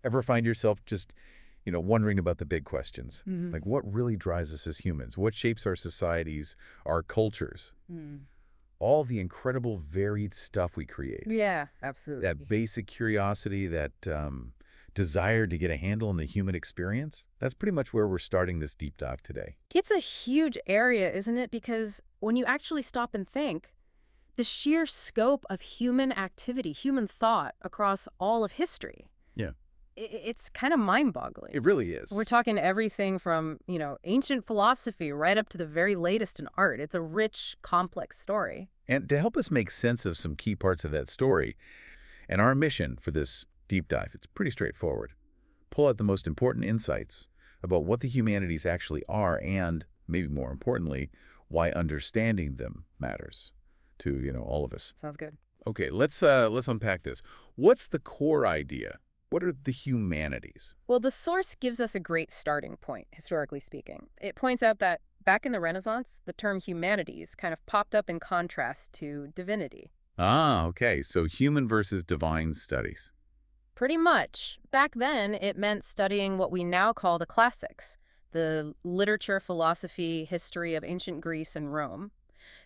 Ever find yourself just, wondering about the big questions? Hmm. Like what really drives us as humans? What shapes our societies, our cultures? Mm. All the incredible varied stuff we create. Yeah, That absolutely. basic curiosity, that desire to get a handle on the human experience, that's pretty much where we're starting this deep dive today. It's a huge area, isn't it? Because when you actually stop and think, the sheer scope of human activity, human thought across all of history, Yeah, it's kind of mind-boggling. it really We're is. talking everything from, ancient philosophy right up to the very latest in art. It's a rich, complex story. And to help us make sense of some key parts of that story, and our mission for this deep dive, it's pretty straightforward. Pull out the most important insights about what the humanities actually are and, maybe more importantly, why understanding them matters to, all of us. Sounds good. Okay, let's unpack this. What's the core idea? What are the humanities? Well, the source gives us a great starting point, historically speaking. It points out that back in the Renaissance, the term humanities kind of popped up in contrast to divinity. Ah, okay, so human versus divine studies. Pretty much. Back then, it meant studying what we now call the classics, the literature, philosophy, history of ancient Greece and Rome.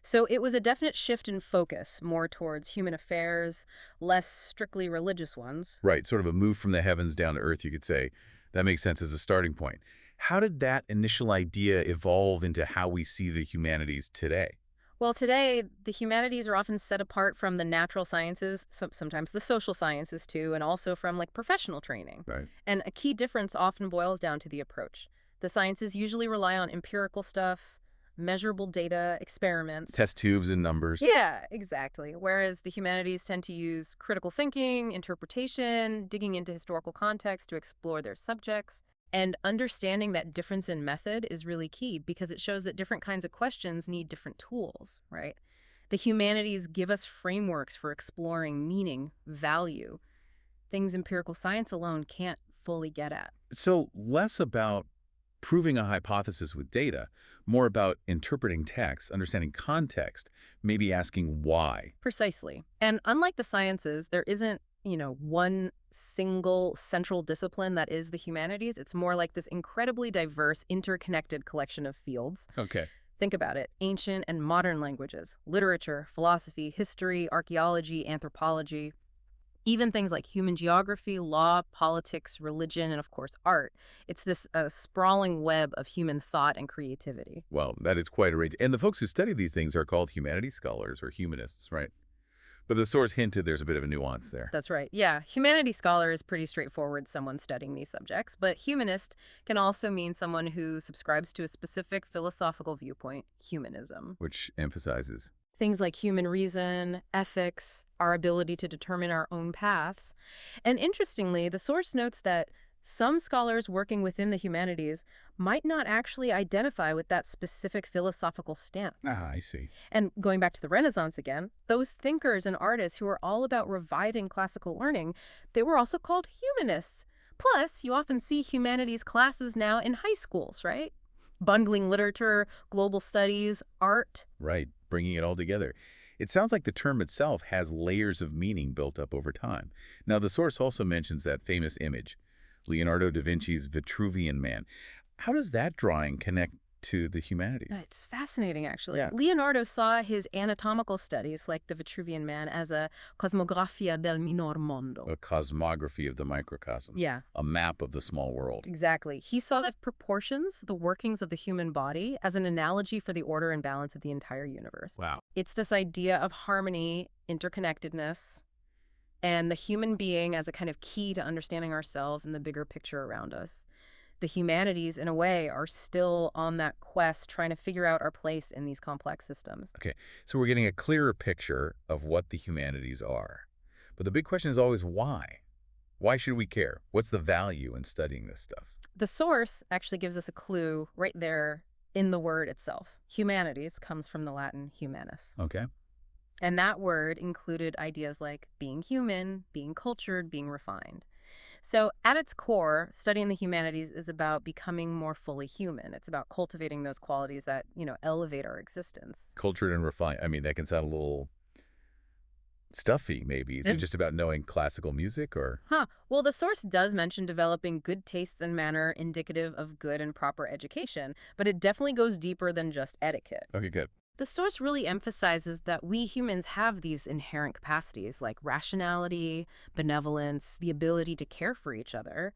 So it was a definite shift in focus, more towards human affairs, less strictly religious ones. Right, sort of a move from the heavens down to earth, you could say. That makes sense as a starting point. How did that initial idea evolve into how we see the humanities today? Well, today, the humanities are often set apart from the natural sciences, sometimes the social sciences too, and also from professional training. Right. And a key difference often boils down to the approach. The sciences usually rely on empirical stuff, measurable data, experiments. Test tubes and numbers. Yeah, exactly. Whereas the humanities tend to use critical thinking, interpretation, digging into historical context to explore their subjects. And understanding that difference in method is really key because it shows that different kinds of questions need different tools, right? The humanities give us frameworks for exploring meaning, value, things empirical science alone can't fully get at. So less about proving a hypothesis with data, more about interpreting text, understanding context, maybe asking why. Precisely. And unlike the sciences, there isn't, one single central discipline that is the humanities. It's more like this incredibly diverse, interconnected collection of fields. Okay. Think about it. Ancient and modern languages, literature, philosophy, history, archaeology, anthropology, even things like human geography, law, politics, religion, and of course, art. It's this sprawling web of human thought and creativity. Well, that is quite a range. And the folks who study these things are called humanities scholars or humanists, right? But the source hinted there's a bit of a nuance there. That's right. Yeah, humanities scholar is pretty straightforward, someone studying these subjects, but humanist can also mean someone who subscribes to a specific philosophical viewpoint, humanism. Which emphasizes. Things like human reason, ethics, our ability to determine our own paths. And interestingly, the source notes that some scholars working within the humanities might not actually identify with that specific philosophical stance. Ah, I see. And going back to the Renaissance again, those thinkers and artists who were all about reviving classical learning, they were also called humanists. Plus, you often see humanities classes now in high schools, right? Bundling literature, global studies, art. Right, bringing it all together. It sounds like the term itself has layers of meaning built up over time. Now, the source also mentions that famous image, Leonardo da Vinci's Vitruvian Man. How does that drawing connect to the humanities? It's fascinating, actually. Yeah. Leonardo saw his anatomical studies, like the Vitruvian Man, as a cosmografia del minor mondo. A cosmography of the microcosm, Yeah, a map of the small world. exactly. He saw the proportions, the workings of the human body, as an analogy for the order and balance of the entire universe. Wow. It's this idea of harmony, interconnectedness, and the human being as a kind of key to understanding ourselves and the bigger picture around us. The humanities, in a way, are still on that quest trying to figure out our place in these complex systems. Okay, so we're getting a clearer picture of what the humanities are. But the big question is always why? Why should we care? What's the value in studying this stuff? The source actually gives us a clue right there in the word itself. Humanities comes from the Latin humanus. Okay. And that word included ideas like being human, being cultured, being refined. So at its core, studying the humanities is about becoming more fully human. It's about cultivating those qualities that, elevate our existence. Cultured and refined. I mean, that can sound a little stuffy, maybe? Is it just about knowing classical music or? Huh. Well, the source does mention developing good tastes and manner indicative of good and proper education, but it definitely goes deeper than just etiquette. Okay, good. The source really emphasizes that we humans have these inherent capacities like rationality, benevolence, the ability to care for each other.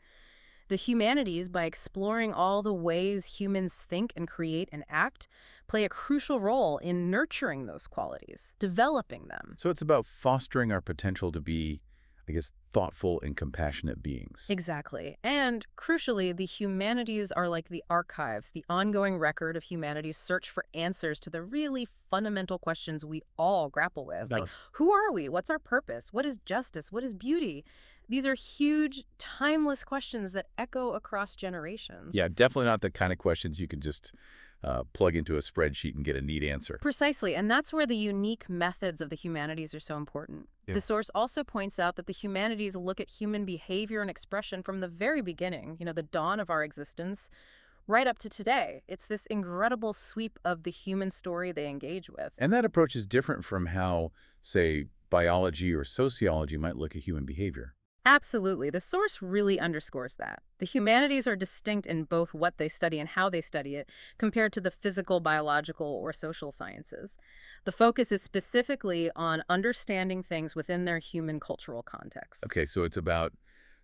The humanities, by exploring all the ways humans think and create and act, play a crucial role in nurturing those qualities, developing them. So it's about fostering our potential to be, I guess, thoughtful and compassionate beings. Exactly. And crucially, the humanities are like the archives, the ongoing record of humanity's search for answers to the really fundamental questions we all grapple with. Like, who are we? What's our purpose? What is justice? What is beauty? These are huge, timeless questions that echo across generations. Yeah, definitely not the kind of questions you can just plug into a spreadsheet and get a neat answer. Precisely, and that's where the unique methods of the humanities are so important. Yeah. The source also points out that the humanities look at human behavior and expression from the very beginning, the dawn of our existence, right up to today. It's this incredible sweep of the human story they engage with. And that approach is different from how, say, biology or sociology might look at human behavior. Absolutely. The source really underscores that. The humanities are distinct in both what they study and how they study it, compared to the physical, biological, or social sciences. The focus is specifically on understanding things within their human cultural context. Okay, so it's about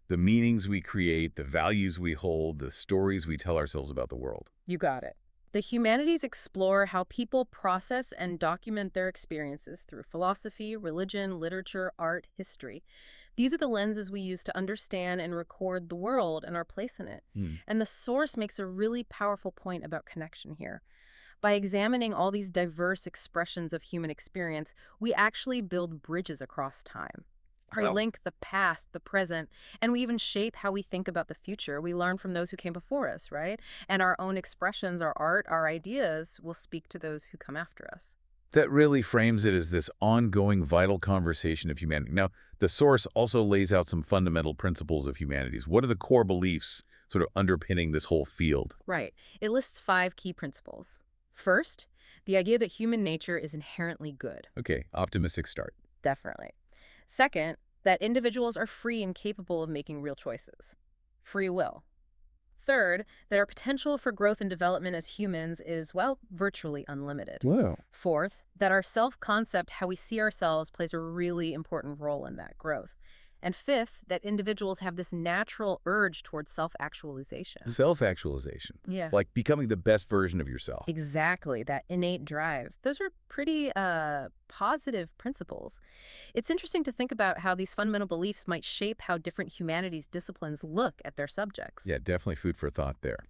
the meanings we create, the values we hold, the stories we tell ourselves about the world. You got it. The humanities explore how people process and document their experiences through philosophy, religion, literature, art, history. These are the lenses we use to understand and record the world and our place in it. And the source makes a really powerful point about connection here. By examining all these diverse expressions of human experience, we actually build bridges across time. We link the past, the present, and we even shape how we think about the future. We learn from those who came before us, right? And our own expressions, our art, our ideas will speak to those who come after us. That really frames it as this ongoing vital conversation of humanity. Now, the source also lays out some fundamental principles of humanities. What are the core beliefs sort of underpinning this whole field? Right. It lists 5 key principles. First, the idea that human nature is inherently good. Okay, optimistic start. Definitely. Second, that individuals are free and capable of making real choices. Free will. Third, that our potential for growth and development as humans is, well, virtually unlimited. Wow. Fourth, that our self-concept, how we see ourselves, plays a really important role in that growth. And fifth, that individuals have this natural urge towards self-actualization. Self-actualization. Yeah. Like becoming the best version of yourself. Exactly, that innate drive. Those are pretty positive principles. It's interesting to think about how these fundamental beliefs might shape how different humanities disciplines look at their subjects. Yeah, definitely food for thought there.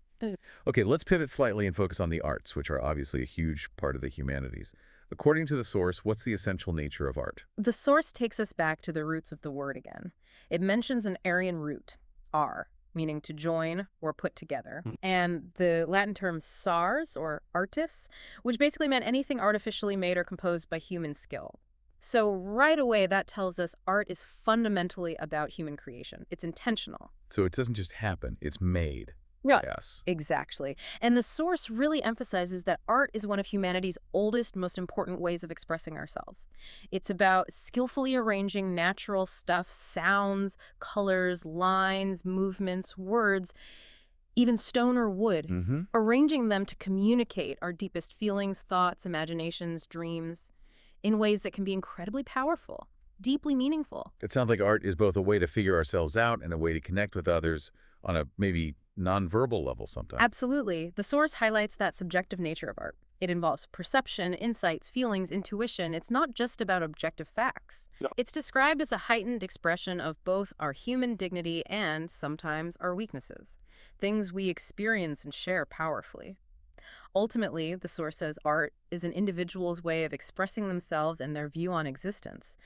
Okay, let's pivot slightly and focus on the arts, which are obviously a huge part of the humanities. According to the source, what's the essential nature of art? The source takes us back to the roots of the word again. It mentions an Aryan root, ar, meaning to join or put together, and the Latin term sars, or artis, which basically meant anything artificially made or composed by human skill. So right away, that tells us art is fundamentally about human creation. It's intentional. So it doesn't just happen, it's made. Yeah, Yes. exactly. And the source really emphasizes that art is one of humanity's oldest, most important ways of expressing ourselves. It's about skillfully arranging natural stuff, sounds, colors, lines, movements, words, even stone or wood, arranging them to communicate our deepest feelings, thoughts, imaginations, dreams in ways that can be incredibly powerful, deeply meaningful. It sounds like art is both a way to figure ourselves out and a way to connect with others on a maybe nonverbal level sometimes. Absolutely. The source highlights that subjective nature of art. It involves perception, insights, feelings, intuition. It's not just about objective facts. No. It's described as a heightened expression of both our human dignity and, sometimes, our weaknesses, things we experience and share powerfully. Ultimately, the source says art is an individual's way of expressing themselves and their view on existence.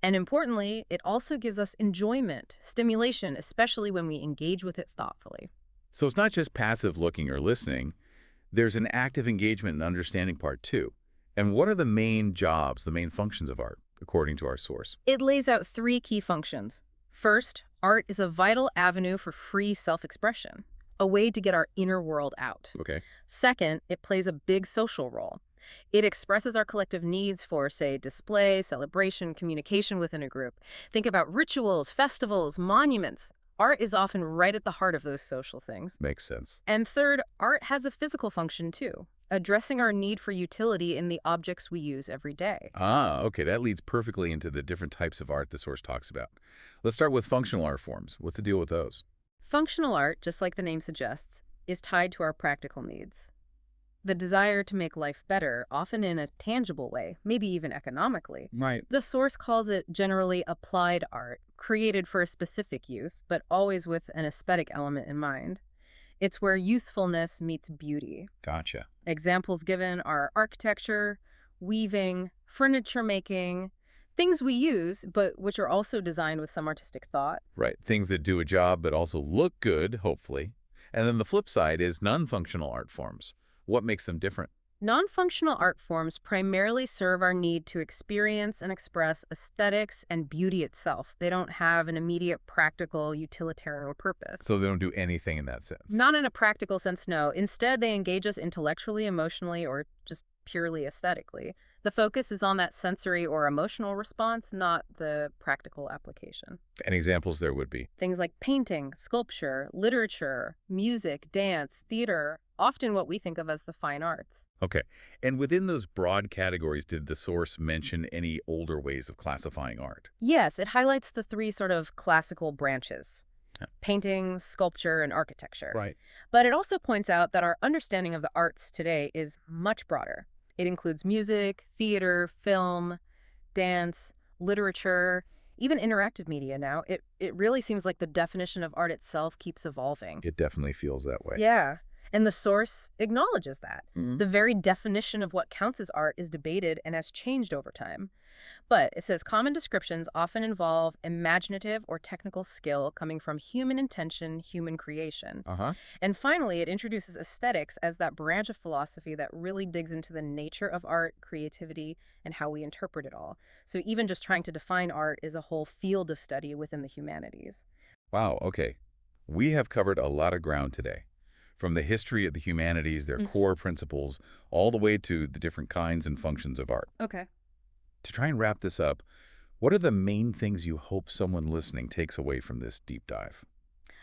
And importantly, it also gives us enjoyment, stimulation, especially when we engage with it thoughtfully. So it's not just passive looking or listening. There's an active engagement and understanding part too. And what are the main jobs, the main functions of art, according to our source? It lays out 3 key functions. First, art is a vital avenue for free self-expression, a way to get our inner world out. Okay. Second, it plays a big social role. It expresses our collective needs for, say, display, celebration, communication within a group. Think about rituals, festivals, monuments. Art is often right at the heart of those social things. Makes sense. And third, art has a physical function too, addressing our need for utility in the objects we use every day. Ah, okay, that leads perfectly into the different types of art the source talks about. Let's start with functional art forms. What's the deal with those? Functional art, just like the name suggests, is tied to our practical needs. The desire to make life better, often in a tangible way, maybe even economically. Right. The source calls it generally applied art, created for a specific use, but always with an aesthetic element in mind. It's where usefulness meets beauty. Gotcha. Examples given are architecture, weaving, furniture making, things we use, but which are also designed with some artistic thought. Right. Things that do a job but also look good, hopefully. And then the flip side is non-functional art forms. What makes them different? Non-functional art forms primarily serve our need to experience and express aesthetics and beauty itself. They don't have an immediate practical utilitarian purpose. So they don't do anything in that sense. Not in a practical sense, no. Instead, they engage us intellectually, emotionally, or just purely aesthetically. The focus is on that sensory or emotional response, not the practical application. And examples there would be. Things like painting, sculpture, literature, music, dance, theater, often what we think of as the fine arts. Okay. And within those broad categories, did the source mention any older ways of classifying art? Yes, it highlights the three sort of classical branches: Yeah. painting, sculpture, and architecture. Right. But it also points out that our understanding of the arts today is much broader. It includes music, theater, film, dance, literature, even interactive media now. It really seems like the definition of art itself keeps evolving. It definitely feels that way. Yeah. And the source acknowledges that. Mhm. The very definition of what counts as art is debated and has changed over time. But it says common descriptions often involve imaginative or technical skill coming from human intention, human creation. Uh-huh. And finally, it introduces aesthetics as that branch of philosophy that really digs into the nature of art, creativity, and how we interpret it all. So even just trying to define art is a whole field of study within the humanities. Wow, okay. We have covered a lot of ground today. From the history of the humanities, their core principles, all the way to the different kinds and functions of art. Okay. To try and wrap this up, what are the main things you hope someone listening takes away from this deep dive?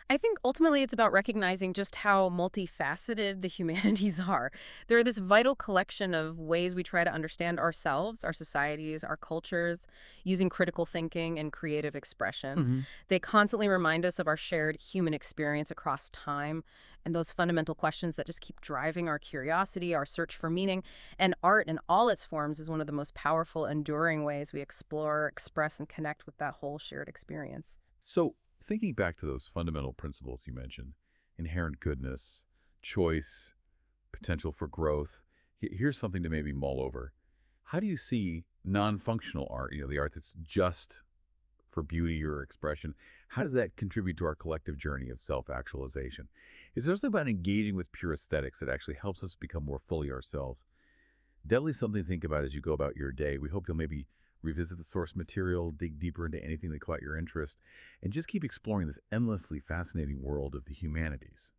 I think ultimately it's about recognizing just how multifaceted the humanities are. They're this vital collection of ways we try to understand ourselves, our societies, our cultures, using critical thinking and creative expression. They constantly remind us of our shared human experience across time and those fundamental questions that just keep driving our curiosity, our search for meaning. And art in all its forms is one of the most powerful, enduring ways we explore, express, and connect with that whole shared experience. So, thinking back to those fundamental principles you mentioned, inherent goodness, choice, potential for growth, here's something to maybe mull over. How do you see non-functional art, the art that's just for beauty or expression, how does that contribute to our collective journey of self-actualization? Is there something about engaging with pure aesthetics that actually helps us become more fully ourselves? Definitely something to think about as you go about your day. We hope you'll maybe revisit the source material, dig deeper into anything that caught your interest, and just keep exploring this endlessly fascinating world of the humanities.